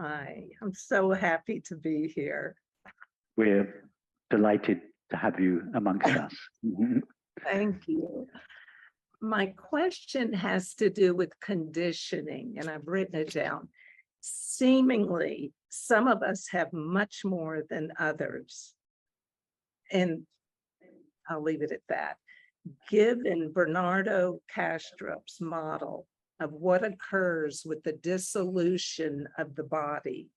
Hi, I'm so happy to be here. We're delighted to have you amongst us. Thank you. My question has to do with conditioning, and I've written it down. Seemingly, some of us have much more than others. And I'll leave it at that. Given Bernardo Kastrup's model of what occurs with the dissolution of the body,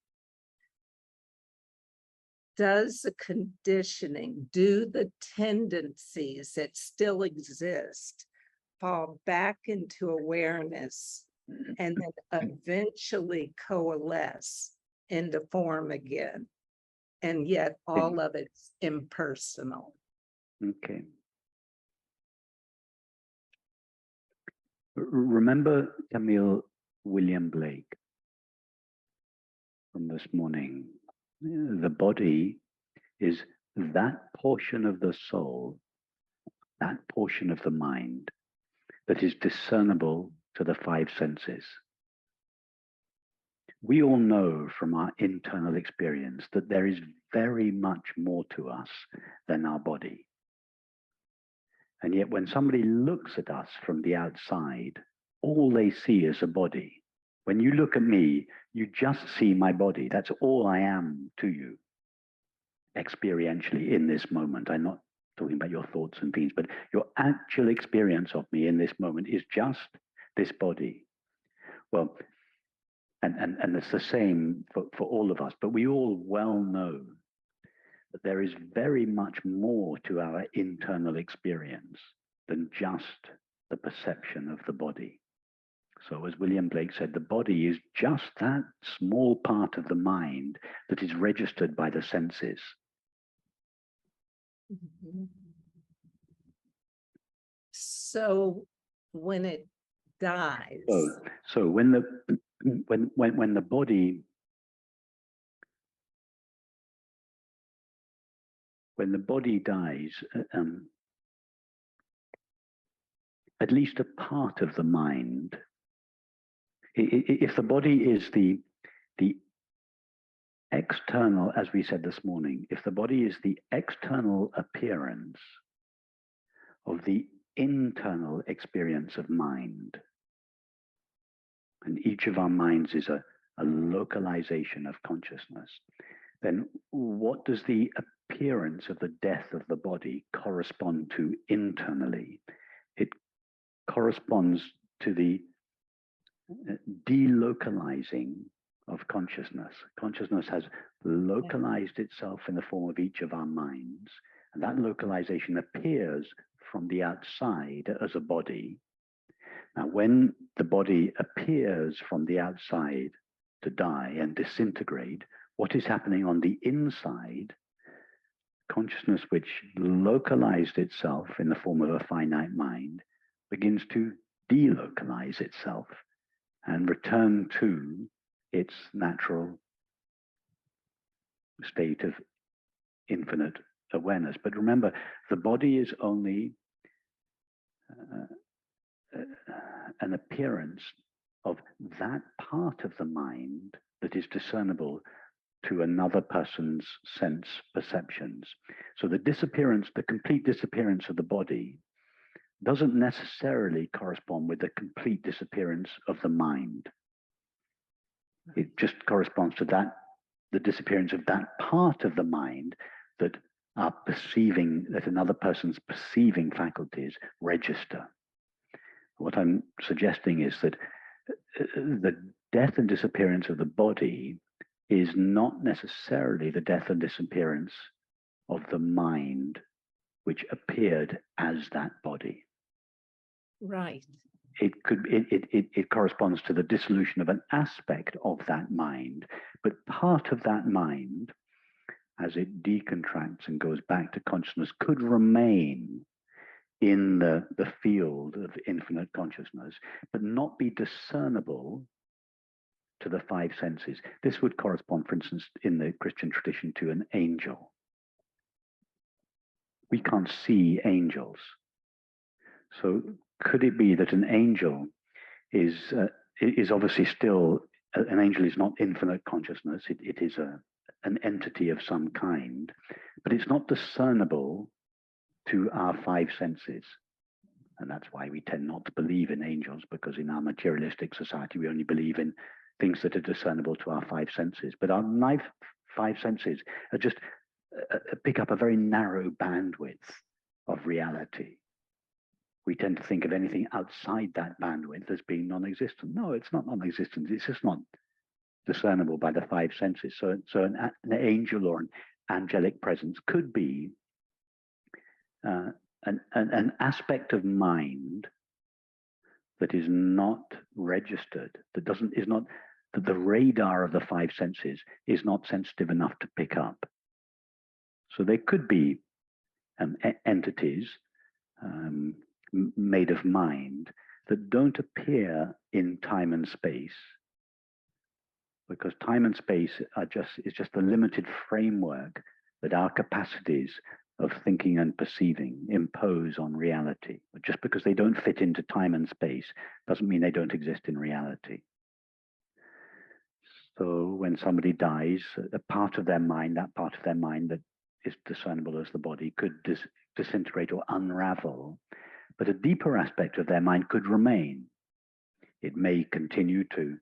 does the conditioning, do the tendencies that still exist fall back into awareness and then eventually coalesce into form again? And yet all of it's impersonal. Okay. Remember Camille William Blake from this morning? The body is that portion of the soul, that portion of the mind that is discernible to the five senses. We all know from our internal experience that there is very much more to us than our body. And yet when somebody looks at us from the outside, all they see is a body. When you look at me, you just see my body. That's all I am to you, experientially in this moment. I'm not talking about your thoughts and feelings, but your actual experience of me in this moment is just this body. Well, and it's the same for all of us, but we all well know that there is very much more to our internal experience than just the perception of the body. So as William Blake said, the body is just that small part of the mind that is registered by the senses. Mm-hmm. So when it dies. So when the body dies, at least a part of the mind, if the body is the external, as we said this morning, if the body is the external appearance of the internal experience of mind, and each of our minds is a localization of consciousness, then what does the appearance of the death of the body correspond to internally? It corresponds to the delocalizing of consciousness. Consciousness has localized itself in the form of each of our minds, and that localization appears from the outside as a body. Now, when the body appears from the outside to die and disintegrate, what is happening on the inside? Consciousness, which localized itself in the form of a finite mind, begins to delocalize itself and return to its natural state of infinite awareness. But remember, the body is only an appearance of that part of the mind that is discernible to another person's sense perceptions. So the disappearance, the complete disappearance of the body doesn't necessarily correspond with the complete disappearance of the mind. It just corresponds to that, the disappearance of that part of the mind that are perceiving, that another person's perceiving faculties register. What I'm suggesting is that the death and disappearance of the body is not necessarily the death and disappearance of the mind which appeared as that body. Right. It corresponds to the dissolution of an aspect of that mind, but part of that mind, as it decontracts and goes back to consciousness, could remain in the field of infinite consciousness, but not be discernible to the five senses. This would correspond, for instance, in the Christian tradition, to an angel. We can't see angels. So could it be that an angel is obviously still an angel is not infinite consciousness. It is an entity of some kind, but it's not discernible to our five senses. And that's why we tend not to believe in angels, because in our materialistic society, we only believe in things that are discernible to our five senses. But our five senses are just pick up a very narrow bandwidth of reality. We tend to think of anything outside that bandwidth as being non-existent. No, it's not non-existent. It's just not discernible by the five senses. So an angel or an angelic presence could be an aspect of mind that is not registered, that the radar of the five senses is not sensitive enough to pick up. So they could be entities made of mind that don't appear in time and space, because time and space is just the limited framework that our capacities of thinking and perceiving impose on reality. But just because they don't fit into time and space doesn't mean they don't exist in reality. So when somebody dies, a part of their mind, that part of their mind that is discernible as the body, could disintegrate or unravel, but a deeper aspect of their mind could remain. It may continue to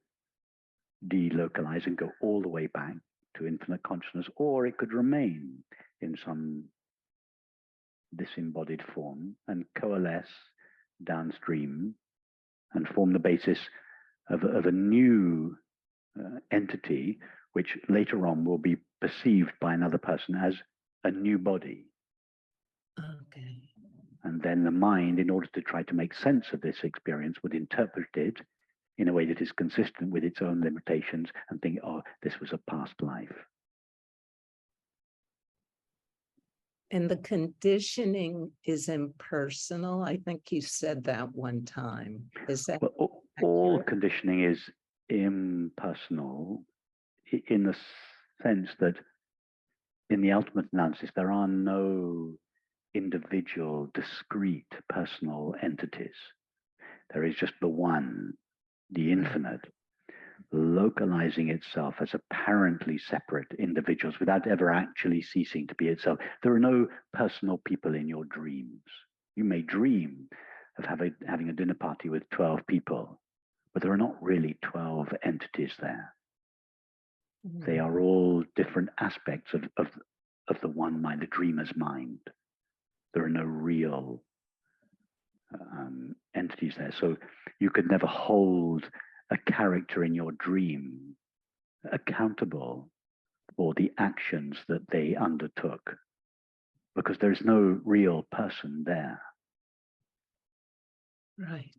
delocalize and go all the way back to infinite consciousness, or it could remain in some disembodied form and coalesce downstream and form the basis of a new entity, which later on will be perceived by another person as a new body. Okay. And then the mind, in order to try to make sense of this experience, would interpret it in a way that is consistent with its own limitations and think, oh, this was a past life. And the conditioning is impersonal. I think you said that one time. Is that well, all conditioning is impersonal in the sense that in the ultimate analysis, there are no individual, discrete, personal entities. There is just the one, the infinite, localizing itself as apparently separate individuals without ever actually ceasing to be itself. There are no personal people in your dreams. You may dream of having a dinner party with 12 people, but there are not really 12 entities there. They are all different aspects of the one mind, the dreamer's mind. There are no real entities there. So you could never hold a character in your dream accountable for the actions that they undertook, because there's no real person there. Right.